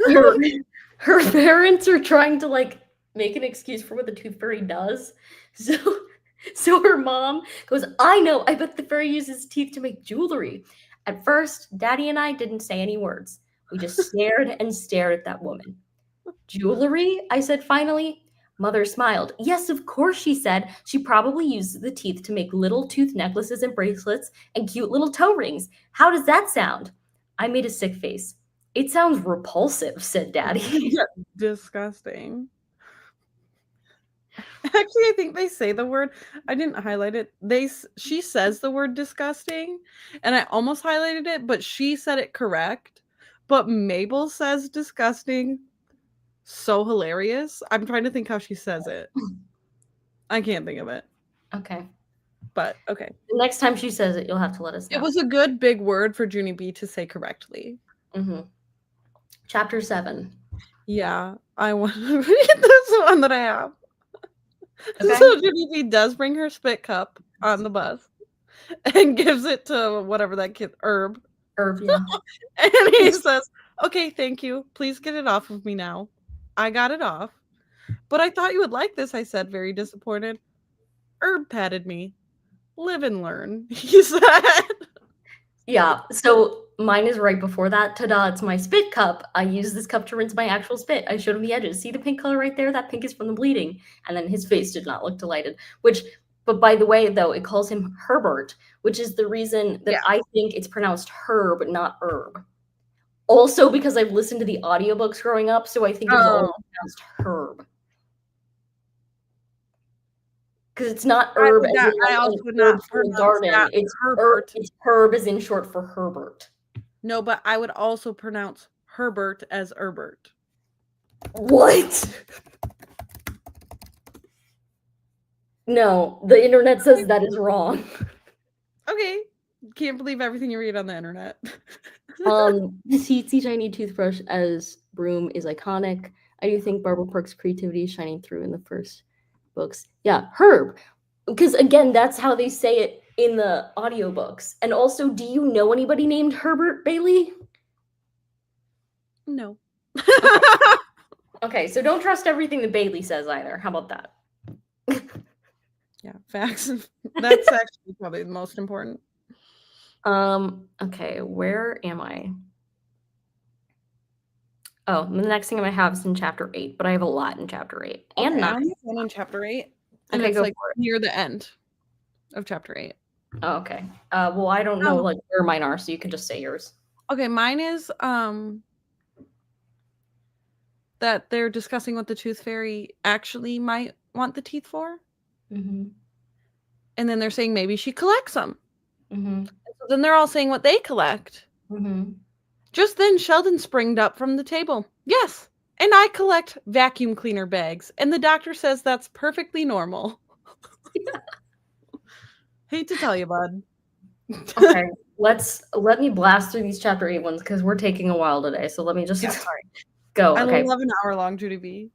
her parents are trying to like make an excuse for what the tooth fairy does. So her mom goes, I know, I bet the fairy uses teeth to make jewelry. At first, Daddy and I didn't say any words. We just stared and stared at that woman. Jewelry? I said finally. Mother smiled. Yes, of course, she said. She probably uses the teeth to make little tooth necklaces and bracelets and cute little toe rings. How does that sound? I made a sick face. It sounds repulsive, said Daddy. Yeah, disgusting. Actually, I think they say the word. I didn't highlight it. She says the word disgusting, and I almost highlighted it, but she said it correct. But Mabel says disgusting. So hilarious. I'm trying to think how she says it. I can't think of it. Okay. But okay. The next time she says it, you'll have to let us know. It was a good big word for Junie B to say correctly. Mm-hmm. Chapter 7. Yeah, I want to read this one that I have. Okay. So Junie B does bring her spit cup on the bus and gives it to whatever that kid, Herb. Herb, yeah. And he says, okay, thank you. Please get it off of me now. I got it off. But I thought you would like this, I said, very disappointed. Herb patted me. Live and learn, he said. Yeah, so mine is right before that. Ta-da, it's my spit cup. I use this cup to rinse my actual spit. I showed him the edges. See the pink color right there? That pink is from the bleeding. And then his face did not look delighted. But by the way, though, it calls him Herbert, which is the reason that I think it's pronounced herb, not herb. Also because I've listened to the audiobooks growing up, so I think it was always pronounced herb. Because it's not herb as in I also would not pronounce garden. that It's Herbert. It's herb as in short for Herbert. No, but I would also pronounce Herbert as Herbert. What? No, the internet says that is wrong. Okay. Can't believe everything you read on the internet. The teensy tiny toothbrush as broom is iconic. I do think Barbara Park's creativity is shining through in the first books. Yeah, Herb. Because again, that's how they say it in the audiobooks. And also, do you know anybody named Herbert Bailey? No. Okay, so don't trust everything that Bailey says either. How about that? Yeah, facts. That's actually probably the most important. Okay, where am I? Oh, the next thing I have is in chapter 8, but I have a lot in chapter 8 and 9. I have one in chapter 8, and it's like near the end of chapter 8. Oh, okay. Well, I don't know like where mine are, so you can just say yours. Okay, mine is that they're discussing what the tooth fairy actually might want the teeth for. Mm-hmm. And then they're saying maybe she collects them. Mm-hmm. So then they're all saying what they collect. Mm-hmm. Just then Sheldon springed up from the table. Yes, and I collect vacuum cleaner bags, and the doctor says that's perfectly normal. Hate to tell you, bud. Okay, let me blast through these chapter 8 ones because we're taking a while today. So let me just go. Okay. I love an hour-long Judy B.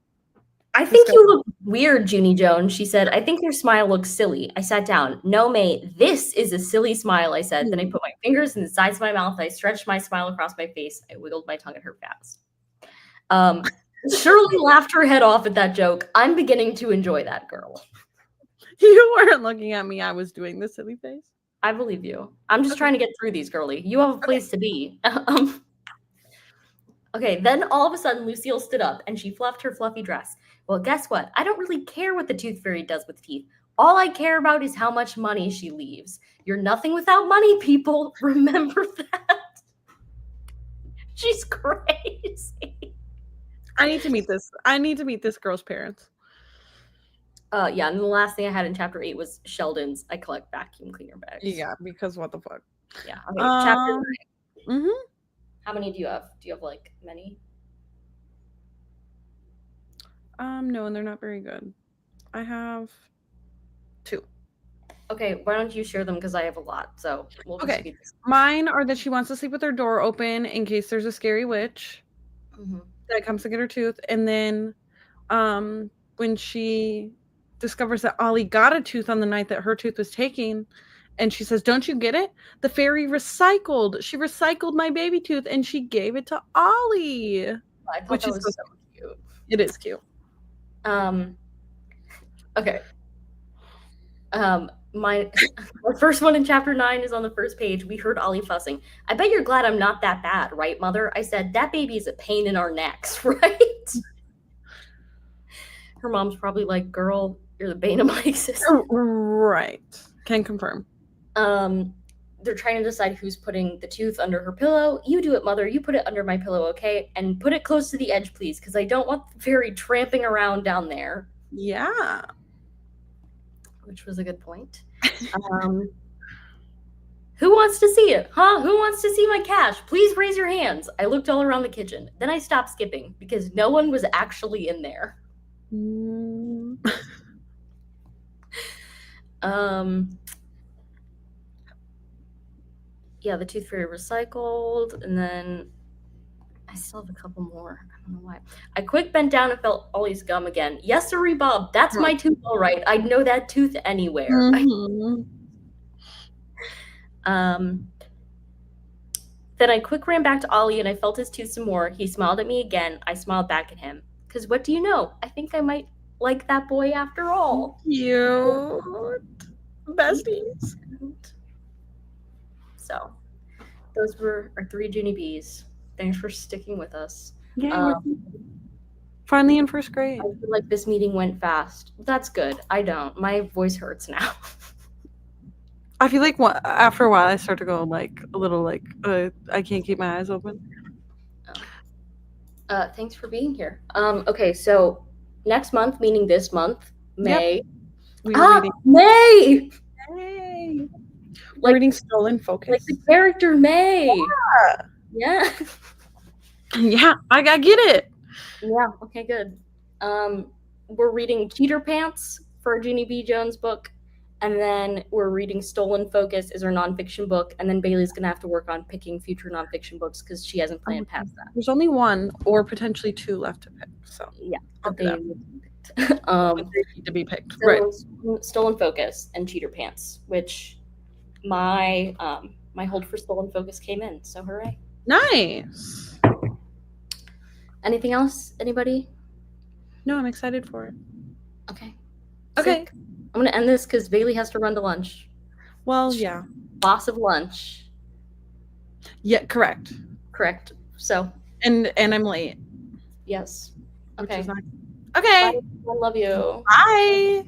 I think you look weird, Junie Jones, she said. I think your smile looks silly. I sat down. No, May, this is a silly smile, I said. Then I put my fingers in the sides of my mouth. I stretched my smile across my face. I wiggled my tongue at her fast. Shirley laughed her head off at that joke. I'm beginning to enjoy that girl. You weren't looking at me. I was doing the silly face. I believe you. I'm just trying to get through these, girly. You have a place to be. Okay, then all of a sudden, Lucille stood up and she fluffed her fluffy dress. Well, guess what? I don't really care what the tooth fairy does with teeth. All I care about is how much money she leaves. You're nothing without money, people. Remember that. She's crazy. I need to meet this girl's parents. Yeah, and the last thing I had in chapter 8 was Sheldon's I collect vacuum cleaner bags. Yeah, because what the fuck? Yeah. Okay, chapter 9. Mm-hmm. How many do you have? Do you have like many? No, and they're not very good. I have 2. Okay, why don't you share them because I have a lot. So we'll just Okay, mine are that she wants to sleep with her door open in case there's a scary witch that comes to get her tooth, and then when she discovers that Ollie got a tooth on the night that her tooth was taken, and she says, "Don't you get it? The fairy recycled. She recycled my baby tooth, and she gave it to Ollie." I thought that was so cute. It is cute. Okay. My first one in chapter 9 is on the first page. We heard Ollie fussing. I bet you're glad I'm not that bad, right, Mother? I said, that baby is a pain in our necks, right? Her mom's probably like, girl, you're the bane of my existence. Right. Can confirm. They're trying to decide who's putting the tooth under her pillow. You do it, Mother. You put it under my pillow, okay? And put it close to the edge, please, because I don't want the fairy tramping around down there. Yeah. Which was a good point. Who wants to see it? Huh? Who wants to see my cash? Please raise your hands. I looked all around the kitchen. Then I stopped skipping because no one was actually in there. Yeah, the tooth fairy recycled, and then I still have a couple more. I don't know why. I quick bent down and felt Ollie's gum again. Yes, sirree, Bob. That's my tooth, all right. I'd know that tooth anywhere. Then I quick ran back to Ollie and I felt his tooth some more. He smiled at me again. I smiled back at him. Because what do you know? I think I might like that boy after all. Cute. Besties. So, those were our 3 Junie Bees. Thanks for sticking with us. Yeah. Finally in first grade. I feel like this meeting went fast. That's good. I don't. My voice hurts now. I feel like after a while I start to go like a little like I can't keep my eyes open. Thanks for being here. Okay, so next month, meaning this month, May. Yep. May! Hey. We're reading Stolen Focus. Like the character May. Yeah. Yeah, I get it. Yeah, okay, good. We're reading Cheater Pants for Junie B. Jones' book. And then we're reading Stolen Focus is our nonfiction book. And then Bailey's going to have to work on picking future nonfiction books because she hasn't planned past that. There's only 1 or potentially 2 left to pick. So yeah, but they need to be picked. So right. Stolen Focus and Cheater Pants, which my hold for Stolen Focus came in. So hooray. Nice. Anything else? Anybody? No, I'm excited for it. Okay. Okay. Sick. I'm going to end this because Bailey has to run to lunch. Well, yeah. Boss of lunch. Yeah, correct. Correct. So. And I'm late. Yes. Okay. Okay. Bye. I love you. Bye.